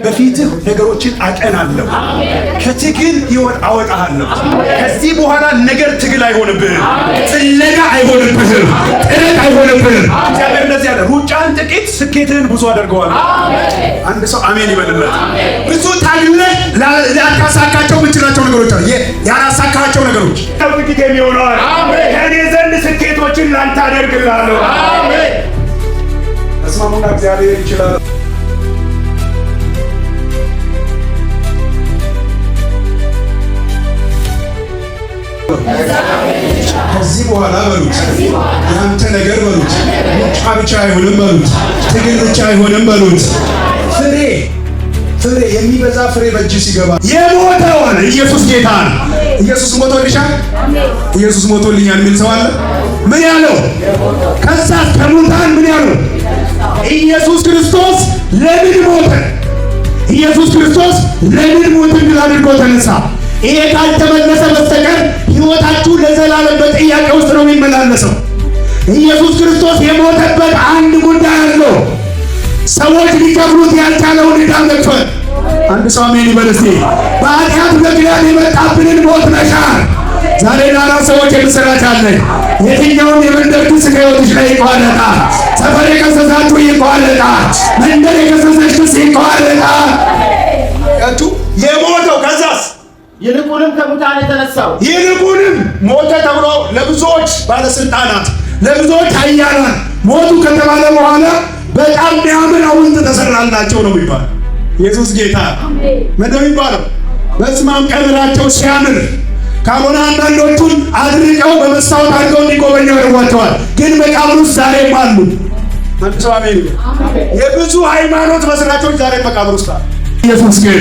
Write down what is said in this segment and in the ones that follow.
በፊትህ ነገሮችን አቀናለሁ። ከትግል ሕይወት አወጣሃለሁ። ከዚህ በኋላ ነገር ትግል አይሆንብህም፣ ፍለጋ አይሆንብህም፣ ጥረት አይሆንብህም። እግዚአብሔር እንደዚህ ያለ ሩጫን ጥቂት ስኬትህን ብዙ አደርገዋለሁ። አንድ ሰው አሜን ይበልለት። ብዙ ታግለህ ላታሳካቸው የምችላቸው ነገሮች አሉ። ያላሳካቸው ነገሮች ጥቂት የሚሆነዋል። ከእኔ ዘንድ ስኬቶችን ላንተ አደርግልሃለሁ። አሜን። ተስማሙና እግዚአብሔር ይችላል። ከዚህ በኋላ በሉት ያንተ ነገር በሉት ሩጫ ብቻ አይሆንም በሉት፣ ትግል ብቻ አይሆንም በሉት። ፍሬ የሚበዛ ፍሬ በእጅ ሲገባ የሞተውን ኢየሱስ ጌታ ነው። ኢየሱስ ሞቶልሻል፣ ኢየሱስ ሞቶልኛል የሚል ሰው አለ? ምን ያለው? ከዛ ከሙታን ምን ያለው? ኢየሱስ ክርስቶስ ለምን ሞተ? ኢየሱስ ክርስቶስ ለምን ሞት እንድል አድርጎ ተነሳ? ይሄ ካልተመለሰ በስተቀር ሕይወታችሁ ለዘላለም በጥያቄ ውስጥ ነው የሚመላለሰው። ኢየሱስ ክርስቶስ የሞተበት አንድ ጉዳይ አለው። ሰዎች ሊከፍሉት ያልቻለውን ዕዳ መክፈል። አንድ ሰው አሜን ይበል እስቲ። በኃጢአት ምክንያት የመጣብንን ሞት መሻር። ዛሬ ለአራት ሰዎች የምስራች አለኝ። የትኛውም የመንደር ክስ ከሕይወትሽ ላይ ይቋረጣ። ሰፈር የከሰሳችሁ ይቋረጣ። መንደር የከሰሰሽ ክስ ይቋረጣ። የሞተው ከዛስ ይልቁንም ከሙታን የተነሳው ይልቁንም ሞተ ተብሎ ለብዙዎች ባለስልጣናት ለብዙዎች ኃያላን ሞቱ ከተባለ በኋላ በጣም የሚያምር ሐውልት ተሰራላቸው ነው የሚባለው። ኢየሱስ ጌታ ምን ነው የሚባለው? በስማም ቀብራቸው ሲያምር ካልሆነ አንዳንዶቹን አድርቀው በመስታወት አድርገው እንዲጎበኙ ያደርጓቸዋል። ግን መቃብር ውስጥ ዛሬም አሉ። አንድ ሰው አሜን። የብዙ ሃይማኖት መስራቾች ዛሬ መቃብር ውስጥ አሉ። ኢየሱስ ግን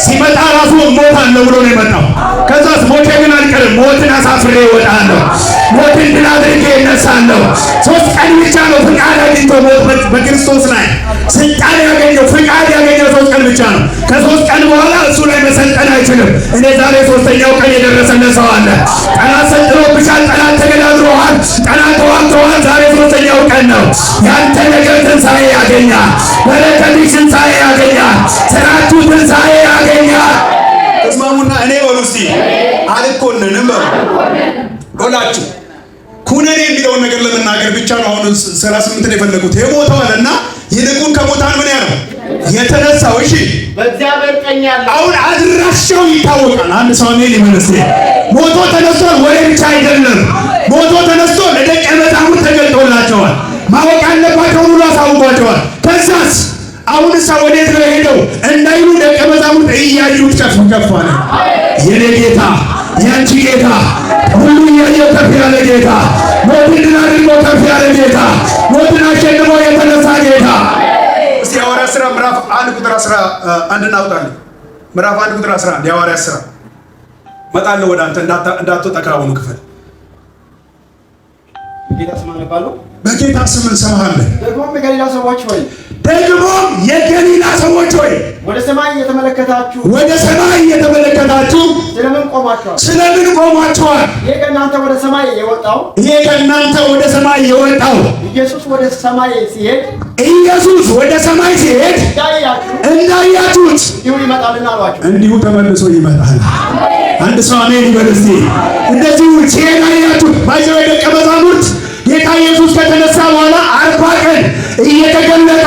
ሲመጣ ራሱ ሞት አለ ብሎ ነው የመጣው። ከዛስ ሞቴ ግን አልቀርም፣ ሞትን አሳፍሬ እወጣለሁ፣ ሞትን ድል አድርጌ እነሳለሁ። 3 ቀን ብቻ ነው ፍቃድ አግኝቶ ሞት በክርስቶስ ላይ ስልጣን ያገኘው፣ ፍቃድ ያገኘው 3 ቀን ብቻ ነው። ከ3 ቀን በኋላ እሱ ላይ መሰልጠን አይችልም። እኔ ዛሬ 3ኛው ቀን የደረሰለት ሰው አለ። ጠላት ሰልጥኖብሻል፣ ጠላት ተገዳድሮሃል፣ ጠላት ተዋግቶሃል። ዛሬ 3ኛው ቀን ነው። ያንተ ነገር ትንሣኤ ያገኛል፣ በረከትሽ ትንሣኤ ያገኛል፣ ስራችሁ ትንሣኤ ያገኛል። ተስማሙና እኔ በሉ እስቲ አልኮንንም በላችሁ። ኩነኔ የሚለውን ነገር ለመናገር ብቻ ነው አሁን 38 የፈለጉት። የሞተው አለና ይልቁን ከሙታን ምን ያለው የተነሳው። እሺ በእግዚአብሔር ቀኝ ያለው አሁን አድራሻው ይታወቃል። አንድ ሰው አሜን ይመልስ። ሞቶ ተነስቶ ወሬ ብቻ አይደለም። ሞቶ ተነስቶ ለደቀ መዛሙርት ተገልጦላቸዋል። ማወቅ ያለባቸው ሁሉ አሳውቋቸዋል። ከዛስ አሁን ሰው ወዴት ነው ሄደው እንዳይሉ ደቀ መዛሙርት እያዩት ከፍ አለ። የኔ ጌታ ያንቺ ጌታ ሁሉ እያየው ከፍ ያለ ጌታ፣ ሞትን ድል አድርጎ ከፍ ያለ ጌታ፣ ሞትን አሸንፎ የተነሳ ጌታ። እስቲ የሐዋርያት ሥራ ምዕራፍ 1 ቁጥር 11 እናውጣለን። ምዕራፍ 1 ቁጥር 11 የሐዋርያት ሥራ መጣለሁ ወደ አንተ እንዳትወጣ ከአሁኑ ክፍል በጌታ ስም አነባለሁ። በጌታ ስም እንሰማሃለን። ደግሞም የገሊላ ሰዎች ሆይ ወደ ሰማይ እየተመለከታችሁ ስለምን ቆማችኋል? ይሄ ከእናንተ ወደ ሰማይ የወጣው ኢየሱስ ወደ ሰማይ ሲሄድ እንዳያችሁት እንዲሁ ተመልሶ ይመጣል። አንድ ሰው አሜን ይበል እስቲ። እንደዚሁ ሲሄድ አያችሁት። ባይዘው ደቀ መዛሙርት ጌታ ኢየሱስ ከተነሳ በኋላ 40 ቀን እየተገለጠ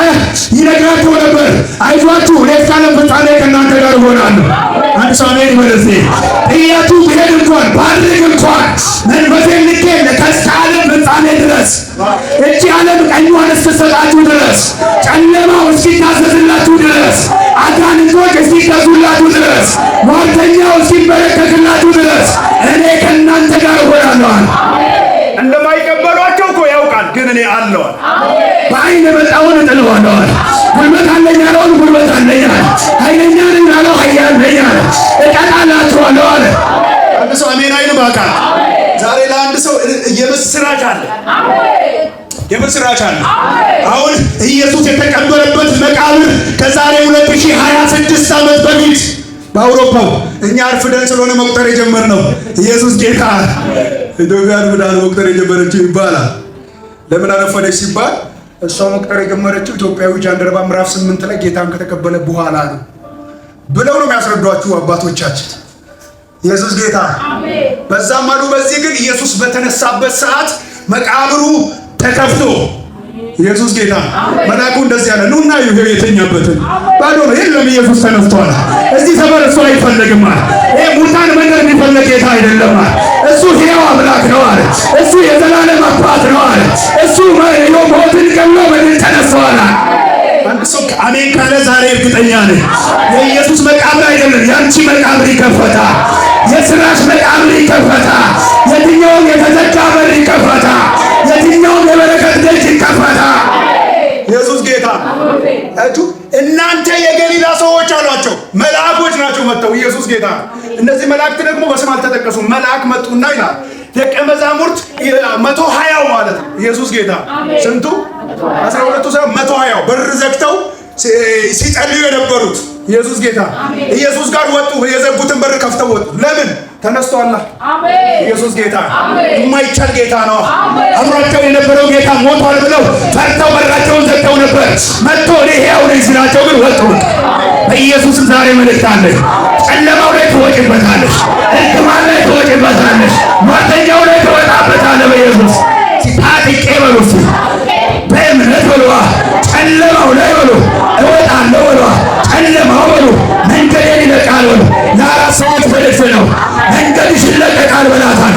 ይነግራቸው ነበር። አይዟችሁ እኔ እስከ ዓለም ፍጻሜ ከእናንተ ጋር እሆናለሁ። አንድ ሰው አሜን ይበል እስቲ። ጥያቱ ብሄድ እንኳን ባድርግ እንኳን መንፈሴን ልኬ እስከ ዓለም ፍጻሜ ድረስ እቺ ዓለም ቀኟን እስክትሰጣችሁ ድረስ ጨለማው እስኪታዘዝላችሁ ድረስ አጋንንቶች እስኪገዙላችሁ ድረስ ሟርተኛው እስኪበረከክላችሁ ድረስ እኔ ከእናንተ ጋር እሆናለሁ። እንደማይቀበሏቸው እኮ ያውቃል፣ ግን እኔ አለዋል። በአይን የመጣውን እጥለዋለዋል። ጉልበት አለኝ ያለውን ጉልበት አለኝ አለ። ኃይለኛ ነኝ ያለው ኃያል ነኝ አለ። እቀጣላችኋለሁ አለ። አንድ ሰው አሜን አይልም? አካል ዛሬ ለአንድ ሰው የምስራች አለ፣ የምስራች አለ። አሁን ኢየሱስ የተቀበረበት መቃብር ከዛሬ 2026 ዓመት በፊት በአውሮፓው እኛ አርፍደን ስለሆነ መቁጠር የጀመርነው ኢየሱስ ጌታ ኢትዮጵያ አርፍዳ መቁጠር የጀመረችው ይባላል። ለምን አረፈደች ሲባል እሷ መቁጠር የጀመረችው ኢትዮጵያዊ ጃንደረባ ምዕራፍ 8 ላይ ጌታን ከተቀበለ በኋላ ነው ብለው ነው የሚያስረዷችሁ አባቶቻችን። ኢየሱስ ጌታ አሜን። በዛም አሉ በዚህ ግን ኢየሱስ በተነሳበት ሰዓት መቃብሩ ተከፍቶ ኢየሱስ ጌታ መልአኩ እንደዚህ ያለ ኑና ይሄ የተኛበትን ባዶ ነው የለም ኢየሱስ ተነስቷል። እዚህ ሰፈር እሱ አይፈልግም። ይሄ ሙታን መንደር የሚፈልግ ጌታ አይደለም። እሱ ሕያው አምላክ ነው አለ። እሱ የዘላለም አባት ነው አለ። እሱ ሞትን ገሎ በድል ተነስቷል። አንድ ሰው አሜን ካለ ዛሬ እርግጠኛ ነኝ የኢየሱስ መቃብር አይደለም ያንቺ መቃብር ይከፈታል። የስራሽ መቃብር ይከፈታል። የትኛውም የተዘጋ በር ይከፈታል። የትኛውም የበረከት ደጅ ይከፈታል። ኢየሱስ ጌታ አቱ እናንተ የገሊላ ሰዎች አሏቸው። መልአኮች ናቸው መጥተው ኢየሱስ ጌታ። እነዚህ መላእክት ደግሞ በስም አልተጠቀሱም። መልአክ መጡና ይላል ደቀ መዛሙርት 120 ማለት ነው። ኢየሱስ ጌታ ስንቱ 12ቱ ሰው 120 በር ዘግተው ሲጸልዩ የነበሩት ኢየሱስ ጌታ ኢየሱስ ጋር ወጡ። የዘጉትን በር ከፍተው ወጡ። ለምን? ተነስቷል። አሜን። ኢየሱስ ጌታ የማይቻል ጌታ ነው። አብሯቸው የነበረው ጌታ ሞቷል ብለው ፈርተው በራቸውን ዘግተው ነበር። መጥቶ እኔ ሕያው ነኝ ሲላቸው ግን ወጡ። በኢየሱስም ዛሬ መልእክት አለ። ጨለማው ላይ ትወጪበታለሽ፣ እርግማን ላይ ትወጪበታለሽ፣ ሟርተኛው ላይ ትወጣበታለህ። በኢየሱስ ታጥቄ በሉ በእምነት በሉ ጨለማው ላይ በሉ እወጣለሁ በሉ ጨለማው በሉ መንገዴን ይለቃል በሉ። ለአራት ሰዎች መልእክት ነው። መንገድሽ ይለቀቃል በላታል።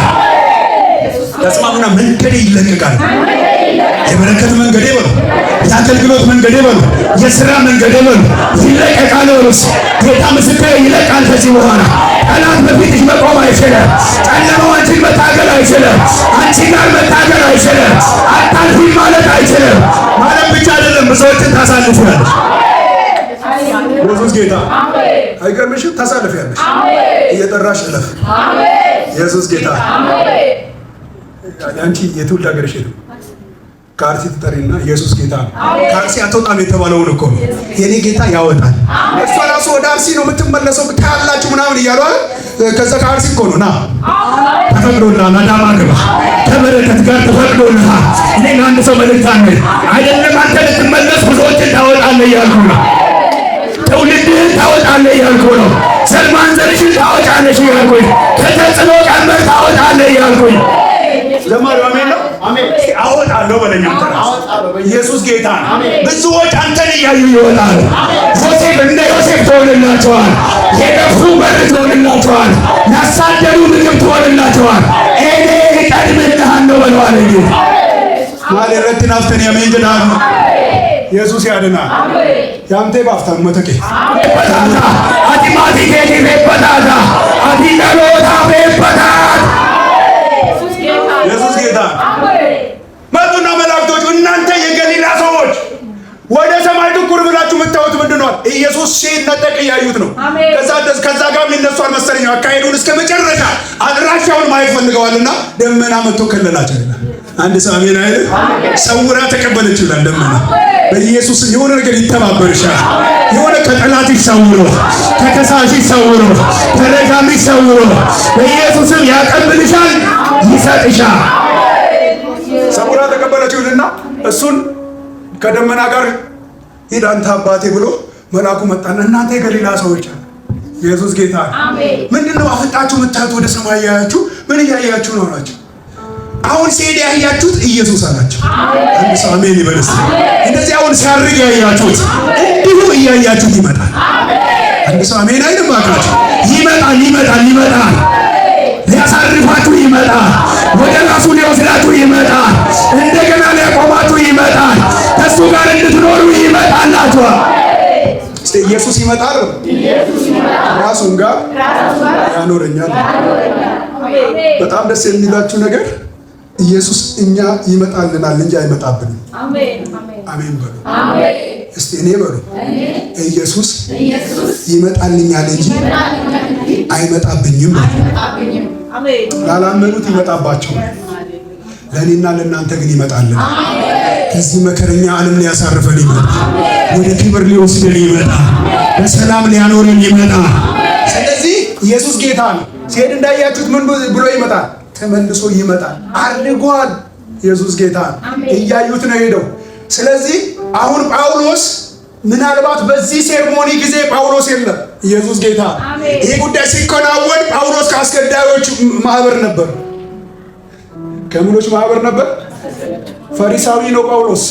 ተስማሙና መንገዴ ይለቀቃል። የበረከት መንገዴ በሉ፣ የአገልግሎት መንገዴ በሉ፣ የሥራ መንገዴ በሉ ይለቀቃል በሉ። ጌታ ምስክር ይለቃል። ከዚህ በኋላ ጠላት በፊትሽ መቆም አይችልም። ጨለማው አንቺን መታገል አይችልም። አንቺ ጋር መታገል አይችልም። አታልፊም ማለት አይችልም። ማለት ብቻ አይደለም ብዙዎችን ታሳልፊያለሽ። ኢየሱስ ጌታ አይገርምሽም? ታሳልፊያለሽ። እየጠራሽ እለፍ። ኢየሱስ ጌታ አንቺ የትውልድ ሀገርሽ ነው። ከአርሲ ትጠሪና ኢየሱስ ጌታ ነው። ከአርሲ አትወጣም የተባለውን እኮ ነው የኔ ጌታ ያወጣል። እሷ ራሱ ወደ አርሲ ነው የምትመለሰው ታያላችሁ ምናምን እያሉ ከዛ ከአርሲ እኮ ነው ና ተፈቅዶልሃል፣ አዳማ ግባ ከበረከት ጋር ተፈቅዶልሃል። እኔ ለአንድ ሰው መልእክት አለኝ። አይደለም አንተ ልትመለስ ብዙዎችን ታወጣለህ እያልኩ ነው። ትውልድህን ታወጣለህ እያልኩ ነው። ዘር ማንዘርሽን ታወጣለሽ እያልኩኝ፣ ከተጽዕኖ ቀንበር ታወጣለህ እያልኩኝ ዘማሪው አሜን ነው። አሜን አወጣለሁ በለኝ አንተ ኢየሱስ ጌታ ነው። ብዙዎች አንተን እያዩ ይወጣሉ። ዮሴፍ እንደ ዮሴፍ ትሆንላቸዋል። የጠፉ በር ትሆንላቸዋል። ያሳደዱ ምግብ ትሆንላቸዋል። እኔ እቀድምልሃለሁ በለዋል እንጂ ማለ ረድን አፍተን ያመንጀዳል ኢየሱስ ያድናል። ያምቴ ባፍታም መተኬ በታታ አቲማቲ ኬቲ በታታ አቲጋሎታ በታታ ኢየሱስ ጌታ መጡና መላእክቶቹ እናንተ የገሊላ ሰዎች ወደ ሰማይ ትኩር ብላችሁ የምታዩት ምንድን ነው? ኢየሱስ ሲነጠቅ እያዩት ነው። ከዛ ጋር ሊነሱ አልመሰለኝ። አካሄዱን እስከ መጨረሻ አድራሻውን ማየት ፈልገዋልና ደመና መጥቶ ከለላቸው። አንድ ሰው አሜን አይደል? ሰውራ ተቀበለችው ይላል ደመና። በኢየሱስ የሆነ ነገር ይተባበርሻል። የሆነ ከጠላትሽ ሰውሮ፣ ከከሳሽሽ ሰውሮ፣ ከረጃምሽ ሰውሮ በኢየሱስም ያቀብልሻል፣ ይሰጥሻል። ሰውራ ተቀበለችውና እሱን ከደመና ጋር ሂድ አንተ አባቴ ብሎ መልአኩ መጣና እናንተ የገሊላ ሰዎች አለ ኢየሱስ ጌታ ምንድነው አፍጣችሁ የምታዩት? ወደ ሰማይ ያያችሁ ምን እያያችሁ ነው አላቸው። አሁን ሲሄድ ያያችሁት ኢየሱስ አላቸው። አንድ ሰው አሜን ይበልስ። እንደዚህ አሁን ሲያርግ ያያችሁት እንዲሁ እያያችሁት ይመጣል። አንድ ሰው አሜን አይልም? አካችሁ ይመጣል፣ ይመጣል፣ ይመጣል። ሊያሳርፋችሁ ይመጣል። ወደ ራሱ ሊወስዳችሁ ይመጣል። እንደገና ሊያቆማችሁ ይመጣል። ከሱ ጋር እንድትኖሩ ይመጣላችኋል። ኢየሱስ ይመጣል። ራሱን ጋር ያኖረኛል። በጣም ደስ የሚላችሁ ነገር ኢየሱስ እኛ ይመጣልናል እንጂ አይመጣብንም። አሜን በሉ። እስቲ እኔ በሉ ኢየሱስ ይመጣልኛል እንጂ አይመጣብኝም። ላላመኑት ይመጣባቸዋል። ለእኔና ለእናንተ ግን ይመጣልናል። ከዚህ መከረኛ ዓለም ሊያሳርፈን ይመጣል። ወደ ክብር ሊወስደን ይመጣል። በሰላም ሊያኖረን ይመጣል። ስለዚህ ኢየሱስ ጌታ ነው። ሲሄድ እንዳያችሁት ምን ብሎ ተመልሶ ይመጣል። አድርጓል። ኢየሱስ ጌታ እያዩት ነው ሄደው ስለዚህ አሁን ጳውሎስ ምናልባት በዚህ ሴርሞኒ ጊዜ ጳውሎስ የለም። ኢየሱስ ጌታ። ይህ ጉዳይ ሲከናወን ጳውሎስ ከአስገዳዮች ማህበር ነበር። ከምኖች ማህበር ነበር? ፈሪሳዊ ነው ጳውሎስ።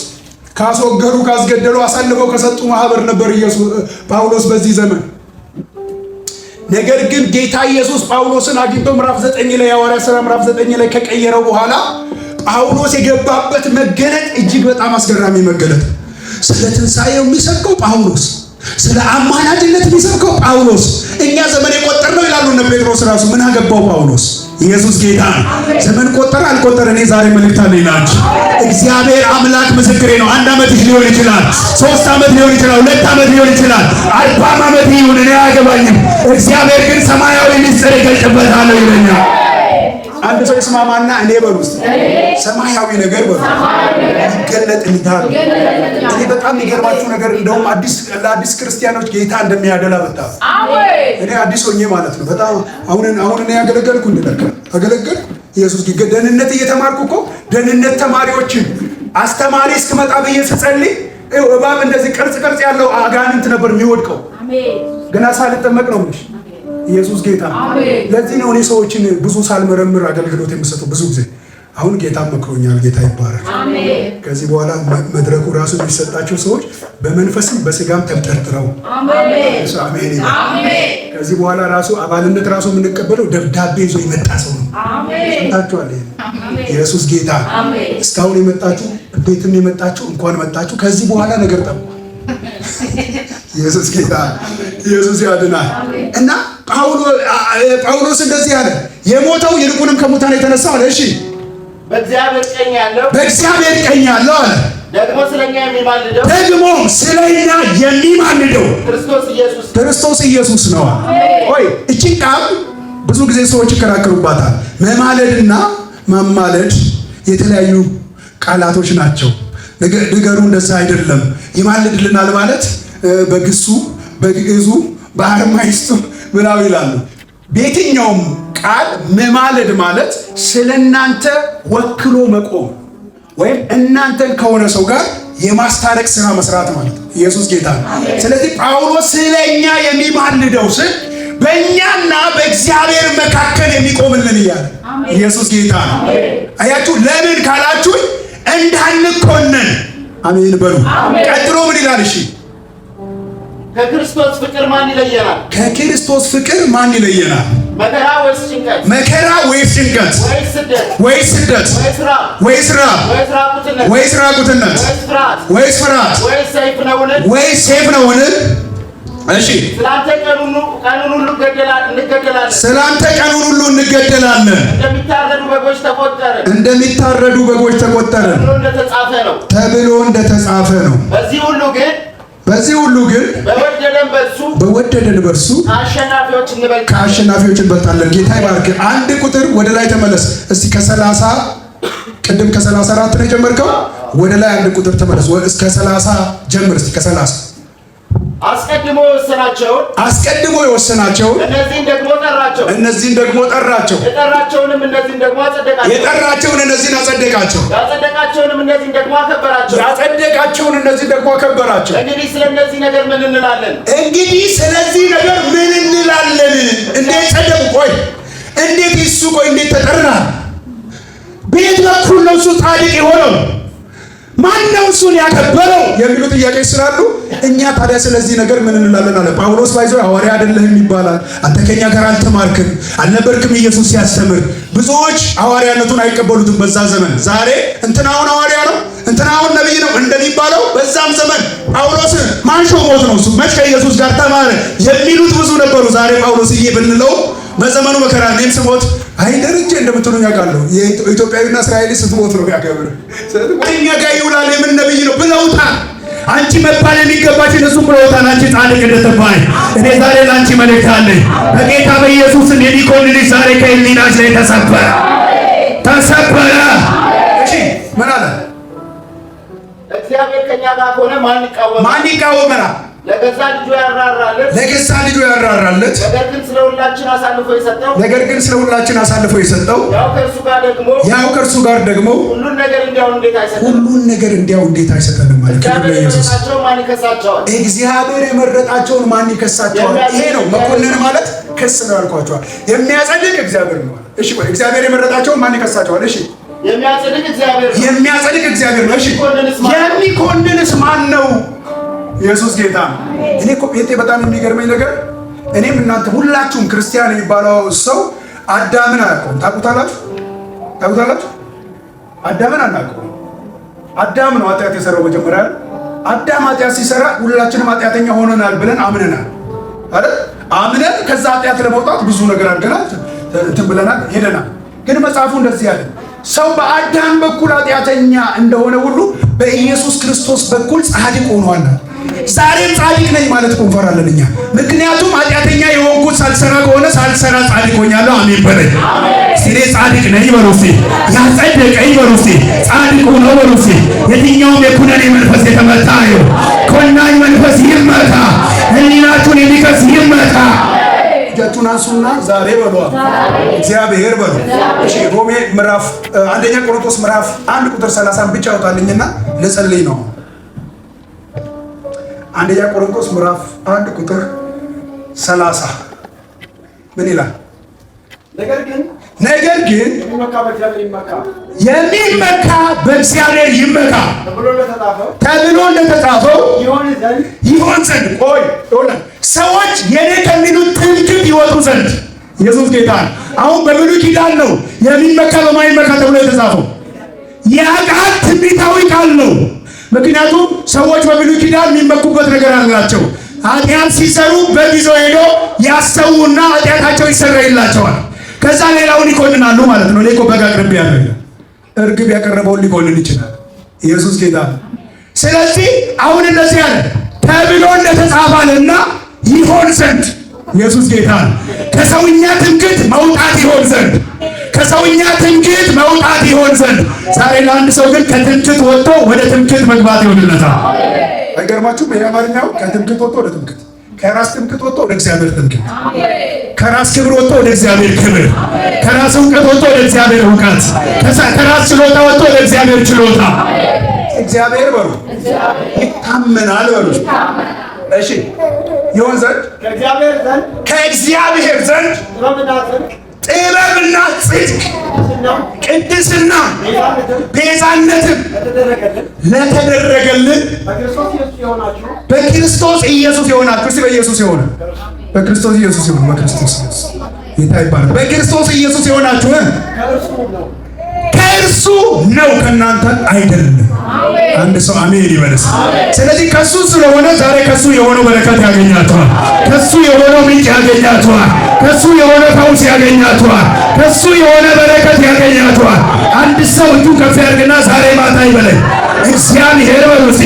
ካስወገዱ ካስገደሉ አሳልፈው ከሰጡ ማህበር ነበር ጳውሎስ በዚህ ዘመን። ነገር ግን ጌታ ኢየሱስ ጳውሎስን አግኝቶ ምዕራፍ 9 ላይ የሐዋርያት ሥራ ምዕራፍ 9 ላይ ከቀየረው በኋላ ጳውሎስ የገባበት መገለጥ እጅግ በጣም አስገራሚ መገለጥ። ስለ ትንሣኤው የሚሰብከው ጳውሎስ፣ ስለ አማላጅነት የሚሰብከው ጳውሎስ። እኛ ዘመን የቆጠርነው ይላሉ እነ ጴጥሮስ ራሱ። ምን አገባው ጳውሎስ? ኢየሱስ ጌታ። ዘመን ቆጠረ አልቆጠረ እኔ ዛሬ መልእክት አለኝ ላንቺ። እግዚአብሔር አምላክ ምስክሬ ነው። 1 ዓመትሽ ሊሆን ይችላል፣ 3 ዓመት ሊሆን ይችላል፣ 2 ዓመት ሊሆን ይችላል፣ 40 ዓመት ይሁን እኔ አያገባኝም። እግዚአብሔር ግን ሰማያዊ ምስጢር ይገልጥበታል ይለኛል። አንድ ሰው ይስማማና እኔ በሉ ውስጥ ሰማያዊ ነገር በሉ ይገለጥልታል። እኔ በጣም የሚገርማችሁ ነገር እንደውም ለአዲስ ክርስቲያኖች ጌታ እንደሚያደላ በጣም እኔ አዲስ ሆኜ ማለት ነው። በጣም አሁን እኔ ያገለገልኩ አገለገልኩ ኢየሱስ ደህንነት እየተማርኩ እኮ ደህንነት ተማሪዎችን አስተማሪ እስክመጣ ብዬ ስጸልይ እባብ እንደዚህ ቅርጽ ያለው አጋንንት ነበር የሚወድቀው። ገና ሳልጠመቅ ነው ምንሽ ኢየሱስ ጌታ። ለዚህ ነው እኔ ሰዎችን ብዙ ሳልመረምር አገልግሎት የምሰጠው ብዙ ጊዜ። አሁን ጌታ መክሮኛል። ጌታ ይባረክ። ከዚህ በኋላ መድረኩ ራሱ የሚሰጣቸው ሰዎች በመንፈስም በስጋም ተጠርጥረው አሜን። ከዚህ በኋላ ራሱ አባልነት ራሱ የምንቀበለው ደብዳቤ ይዞ የመጣ ሰው ነው። ሰምታችኋል። ኢየሱስ ጌታ። እስካሁን የመጣችሁ ቤትም የመጣችሁ እንኳን መጣችሁ። ከዚህ በኋላ ነገር ጠብቁ። ኢየሱስ ጌታ። ኢየሱስ ያድናል። እና ጳውሎስ እንደዚህ አለ። የሞተው ይልቁንም ከሙታን የተነሳው አለ። እሺ በእግዚአብሔር ቀኝ ያለው አለ። ደግሞ ስለኛ የሚማልደው ክርስቶስ ኢየሱስ ነው። ወይ እቺን ቃል ብዙ ጊዜ ሰዎች ይከራከሩባታል። መማለድና ማማለድ የተለያዩ ቃላቶች ናቸው። ነገሩ እንደዛ አይደለም። ይማልድልናል ማለት በግሱ በግዕዙ በአርማይስጡ ምናው ይላሉ። በየትኛውም ቃል መማለድ ማለት ስለናንተ ወክሎ መቆም ወይም እናንተን ከሆነ ሰው ጋር የማስታረቅ ስራ መስራት ማለት ነው። ኢየሱስ ጌታ ነው። ስለዚህ ጳውሎስ ስለኛ የሚማልደው ስል በእኛና በእግዚአብሔር መካከል የሚቆምልን እያለ ኢየሱስ ጌታ ነው። አያችሁ፣ ለምን ካላችሁ እንዳንኮነን አሜን በሉ። ቀጥሎ ምን ይላል? እሺ ከክርስቶስ ፍቅር ማን ይለየናል? ከክርስቶስ ፍቅር ማን ይለየናል? መከራ ወይስ ጭንቀት ወይስ ስደት ወይስ ራብ ወይስ ራቁትነት ወይስ ፍርሃት ወይስ ሰይፍ ነውን? እሺ ስላንተ ቀኑን ሁሉ እንገደላለን። እንደሚታረዱ በጎች ተቆጠርን ተብሎ እንደተጻፈ ነው። በዚህ ሁሉ ግን በወደደን በርሱ ከአሸናፊዎች እንበልጣለን። ጌታ ይባርክ። አንድ ቁጥር ወደ ላይ ተመለስ እስቲ። ከ30 ቅድም ከ34 ነው የጀመርከው። ወደ ላይ አንድ ቁጥር ተመለስ። እስከ 30 ጀምር እስቲ። ከ30 አስቀድሞ የወሰናቸውን እነዚህን ደግሞ ጠራቸው። የጠራቸውን እነዚህን ደግሞ አጸደቃቸው። ያጸደቃቸውን እነዚህን ደግሞ አከበራቸው። እንግዲህ ስለዚህ ነገር ምን እንላለን? እንዴት ጸደቁ? ቆይ እንዴት እንዴት ተጠራ? በየት በኩል ነው እሱ ጻድቅ የሆነው? ማን ነው እሱን ያከበረው የሚሉ ጥያቄዎች ስላሉ እኛ ታዲያ ስለዚህ ነገር ምን እንላለን አለ ጳውሎስ። ባይዞ ሐዋርያ አይደለህም ይባላል። አንተ ከኛ ጋር አልተማርክም አልነበርክም ኢየሱስ ሲያስተምር። ብዙዎች ሐዋርያነቱን አይቀበሉትም በዛ ዘመን። ዛሬ እንትናውን ሐዋርያ ነው እንትናውን ነብይ ነው እንደሚባለው በዛም ዘመን ጳውሎስ ማን ሾሞት ነው እሱ መች ከኢየሱስ ጋር ተማረ የሚሉት ብዙ ነበሩ። ዛሬ ጳውሎስዬ ብንለው በዘመኑ መከራ እኔም ስሞት አይ ደረጀ እንደምትሉኝ ያውቃለሁ። የኢትዮጵያዊና እስራኤል ስትሞት ነው ያከብር። ስለዚህ ወኛ ጋር ይውላል የምን ነብይ ነው ብለውታል። አንቺ መባል የሚገባሽ እነሱ ብለውታል። አንቺ ጻድቅ እንደተባይ እኔ ዛሬ ላንቺ መልእክት አለኝ። በጌታ በኢየሱስ የሚኮንልሽ ዛሬ ከህሊናሽ ላይ ተሰበረ። እሺ ምን አለ? እግዚአብሔር ከኛ ጋር ሆነ ማን ይቃወመናል? ለገዛ ልጁ ያራራለት ነገር ግን ስለ ሁላችን አሳልፎ የሰጠው ያው ከእርሱ ጋር ደግሞ ሁሉን ነገር እንዲያው እንዴት አይሰጠንም? ማለት እግዚአብሔር የመረጣቸውን ማን ይከሳቸዋል? ይሄ ነው መኮንን ማለት ክስ ነው ያልኳቸዋል። የሚያጸድቅ እግዚአብሔር ነው። እሺ ቆይ እግዚአብሔር የመረጣቸውን ማን ይከሳቸዋል? እሺ የሚያጸድቅ እግዚአብሔር ነው። እሺ የሚኮንንስ ማን ነው? ኢየሱስ ጌታ ነው። እኔ እኮ ጴንጤ በጣም የሚገርመኝ ነገር እኔም እናንተ ሁላችሁም ክርስቲያን የሚባለው ሰው አዳምን አያውቀውም። ታውቁታላችሁ? አዳምን አናውቀውም። አዳም ነው ኃጢአት የሰራው መጀመሪያ። አዳም ኃጢአት ሲሰራ ሁላችንም ኃጢአተኛ ሆነናል ብለን አምነናል አይደል? አምነን ከዛ ኃጢአት ለመውጣት ብዙ ነገር አድርገናል፣ እንትን ብለናል፣ ሄደናል። ግን መጽሐፉ እንደዚህ ያለ ሰው በአዳም በኩል ኃጢአተኛ እንደሆነ ሁሉ በኢየሱስ ክርስቶስ በኩል ጻድቅ ሆኗል። ዛሬም ጻድቅ ነኝ ማለት እንፈራለን እኛ። ምክንያቱም ኃጢአተኛ የሆንኩት ሳልሰራ ከሆነ ሳልሰራ ጻድቅ ሆኛለሁ። አሜን በለኝ። እኔ ጻድቅ ነኝ በሉ እስቲ። ያጸደቀኝ በሉ እስቲ። ጻድቅ ሆኖ በሉ እስቲ። የትኛውም የኩነኔ መንፈስ የተመታ ይሁን፣ ኮናኝ መንፈስ ይመታ፣ ሕሊናችሁን የሚከስ ይመታ። እጃችሁን አንሱና ዛሬ በሉ እግዚአብሔር በሉ። እሺ ሮሜ ምዕራፍ አንደኛ ቆሮንቶስ ምዕራፍ 1 ቁጥር 30 ብቻ አውጣልኝና ልጸልይ ነው። አንደኛ ቆሮንቶስ ምዕራፍ 1 ቁጥር 30 ምን ይላል? ነገር ግን የሚመካ በእግዚአብሔር ይመካ ተብሎ እንደተጻፈው ይሆን ዘንድ። ቆይ ሰዎች የኔ ከሚሉት ትምክህት ይወጡ ዘንድ ኢየሱስ ጌታ። አሁን በብሉይ ኪዳን ነው የሚመካ በማይመካ ተብሎ የተጻፈው። ያ ቃል ትንቢታዊ ቃል ነው። ምክንያቱም ሰዎች በብሉይ ኪዳን የሚመኩበት ነገር አላቸው። ኃጢአት ሲሰሩ በጊዜው ሄዶ ያሰውና ኃጢአታቸው ይሰረይላቸዋል። ከዛ ሌላውን ይኮንናሉ ማለት ነው። እኔ እኮ በግ አቅርቤ ያለው እርግብ ያቀረበውን ሊኮንን ይችላል። ኢየሱስ ጌታ። ስለዚህ አሁን እንደዚህ ያለ ተብሎ እንደተጻፈና ይሆን ዘንድ ኢየሱስ ጌታ ከሰውኛ ትምክህት መውጣት ይሆን ዘንድ ይሆን ዘንድ። ዛሬ ለአንድ ሰው ግን ከትምክህት ወጥቶ ወደ ትምክህት መግባት ይሆንለታል። አይገርማችሁም? የአማርኛው ከትምክህት ወጥቶ ወደ ትምክህት፣ ከራስ ትምክህት ወጥቶ ወደ እግዚአብሔር ትምክህት፣ ከራስ ክብር ወጥቶ ወደ እግዚአብሔር ክብር፣ ከራስ እውቀት ወጥቶ ወደ እግዚአብሔር እውቀት፣ ከራስ ችሎታ ወጥቶ ወደ እግዚአብሔር ችሎታ። እግዚአብሔር በሉ ይታመናል በሉ። እሺ ይሆን ዘንድ ከእግዚአብሔር ዘንድ ጥበብና ጽድቅ፣ ቅድስና፣ ቤዛነትም ለተደረገልን በክርስቶስ ኢየሱስ የሆናችሁ። እስቲ በኢየሱስ የሆነ በክርስቶስ ኢየሱስ የሆነ በክርስቶስ ኢየሱስ ጌታ ይባላል። በክርስቶስ ኢየሱስ የሆናችሁ ከእርሱ ነው ከእናንተ አይደለም። አንድ ሰው አሜን ይበልስ። ስለዚህ ከሱ ስለሆነ ዛሬ ከሱ የሆነው በረከት ያገኛችኋል። ከሱ የሆነው ምንጭ ያገኛችኋል። ከሱ የሆነ ፈውስ ያገኛችኋል። ከሱ የሆነ በረከት ያገኛችኋል። አንድ ሰው እጁን ከፍ ያድርግና ዛሬ ማታ ይበለኝ እግዚአብሔር በሉ እስቲ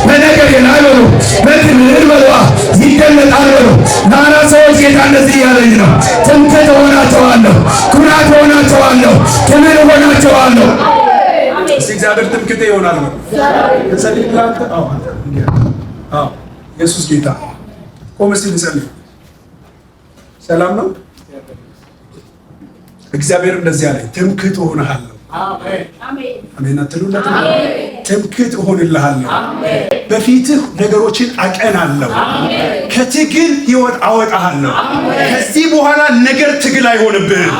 በነገር ላይ በሉ በክብር በሉ ይገለጣል በሉ። ለአራት ሰዎች ጌታ እንደዚህ እያለኝ ነው። ትምክህት እሆናቸዋለሁ፣ ኩራት እሆናቸዋለሁ፣ ክብር እሆናቸዋለሁ። እስቲ እግዚአብሔር ትምክህት ይሆናል ነው። እንጸልይ ብላንተ ኢየሱስ ጌታ ቆም እስቲ እንጸልይ። ሰላም ነው። እግዚአብሔር እንደዚህ ያለኝ ትምክህት እሆንሃለሁ። አሜን አሜን አትሉለት? ትምክህት እሆንልሃለሁ። በፊትህ ነገሮችን አቀናለሁ። ከትግል ህይወት አወጣሃለሁ። ከዚህ በኋላ ነገር ትግል አይሆንብህም፣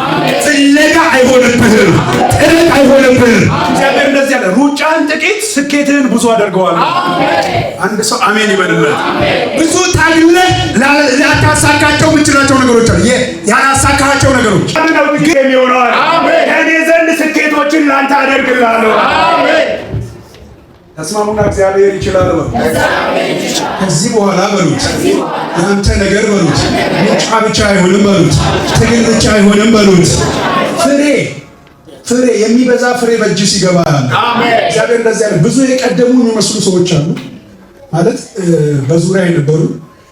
ፍለጋ አይሆንብህም፣ ጥረት አይሆንብህም። እግዚአብሔር እንደዚህ ያለ ሩጫን ጥቂት ስኬትህን ብዙ አደርገዋለሁ። አንድ ሰው አሜን ይበልለት። ብዙ ታግለህ ላታሳካቸው የምችላቸው ነገሮች አሉ። ያላሳካቸው ነገሮች ግን የሚሆነዋል ከእኔ ዘንድ ስኬቶችን ላንተ አደርግልሃለሁ። አሜን። ተስማሙና እግዚአብሔር ይችላል በሉ። ከዚህ በኋላ በሉት ያንተ ነገር በሉት ሩጫ ብቻ አይሆንም በሉት፣ ትግል ብቻ አይሆንም በሉት። ፍሬ የሚበዛ ፍሬ በእጅ ሲገባ አሜን። እግዚአብሔር እንደዚህ ያለ ብዙ የቀደሙ የሚመስሉ ሰዎች አሉ ማለት በዙሪያ የነበሩ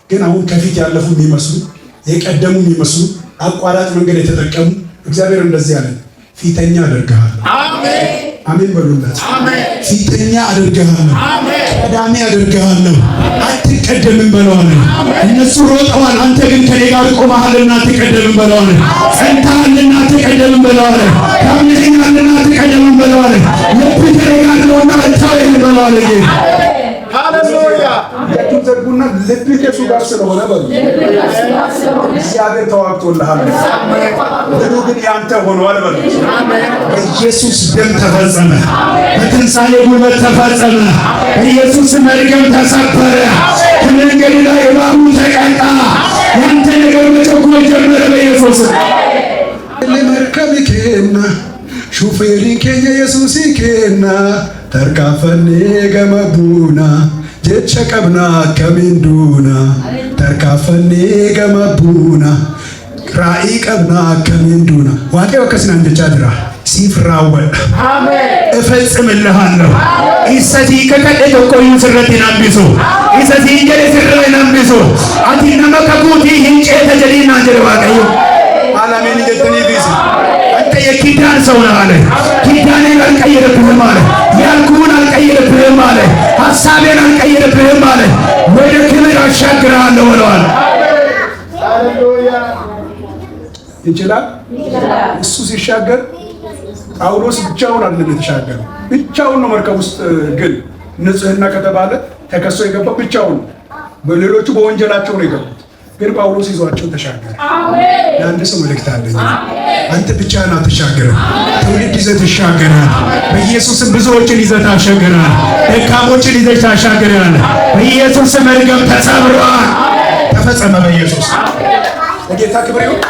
ግን አሁን ከፊት ያለፉ የሚመስሉ የቀደሙ የሚመስሉ አቋራጭ መንገድ የተጠቀሙ እግዚአብሔር እንደዚህ ያለ ፊተኛ አደርግሃለሁ። አሜን አሜን በሉለት። ፊተኛ አደርግሃለሁ፣ ቀዳሚ አደርግሃለሁ። አትቀደምም በለዋል። እነሱ ሮጠዋል፣ አንተ ግን ከኔ ጋር ቆመሃልና አትቀደምም በለዋል። ጸንተሃልና አትቀደምም በለዋል። ታምነኛልና አትቀደምም በለዋል። ልብ ከኔ ጋር ነውና አታየኝ በለዋል። ሃሌሉያ እጃችሁን ዘርጉና ልብ ከእሱ ጋር ስለሆነ በሉ እግዚአብሔር ተዋግቶልሃል። ድሉ ግን ያንተ ሆኗል በሉ። በኢየሱስ ደም ተፈጸመ። በትንሣኤ ጉልበት ተፈጸመ። በኢየሱስ መርገም ተሰበረ። ከመንገድ ላይ እባቡ ተቀጣ። ያንተ ነገር መጨኮል ጀመረ በኢየሱስ ለመርከብ ኬና ሹፌሪ ኬኛ ኢየሱስ ኬና ተርካፈኔ ገመቡና ጀቸ ቀብና ከሚንዱና ተርካፈኔ ገመቡና ራኢ ቀብና ከሚንዱና ዋቄው ከስናን ጀቻ ድራ ሲፍራወል እፈጽምልሃለሁ። ኢሰቲ ከቀደ ተቆዩ ስረት ናምቢሱ ኢሰቲ እንጀለ ስረት ናምቢሱ አቲ ነመከቡቲ ሂንጨ ተጀሊና ጀለ ዋቀዩ አላሜን ጀተኒ ቢስ አንተ የኪዳን ሰው ነህ አለ። ኪዳኔን አልቀየርብህም አለ። ያልኩህን አልቀየርብህም አለ። ሐሳቤን አልቀየርብህም አለ። ወደ ክብር አሻግርሃለሁ ብለዋል። ይችላል። እሱ ሲሻገር ጳውሎስ ብቻውን አይደለም የተሻገረው። ብቻውን ነው መርከብ ውስጥ ግን ንጽሕና ከተባለ ተከሶ የገባው ብቻውን ነው። በሌሎቹ በወንጀላቸው ነው የገቡት። ግን ጳውሎስ ይዟቸው ተሻገረ። ለአንድ ሰው መልእክት አለኝ። አንተ ብቻህን አትሻገርም። ትውልድ ይዘህ ትሻገራለህ። በኢየሱስም ብዙዎችን ይዘህ ታሻገራለህ። ደካሞችን ይዘህ ታሻገራለህ። በኢየሱስ መርገም ተሰብሯል። ተፈጸመ። በኢየሱስ ለጌታ ክብር ይሁን።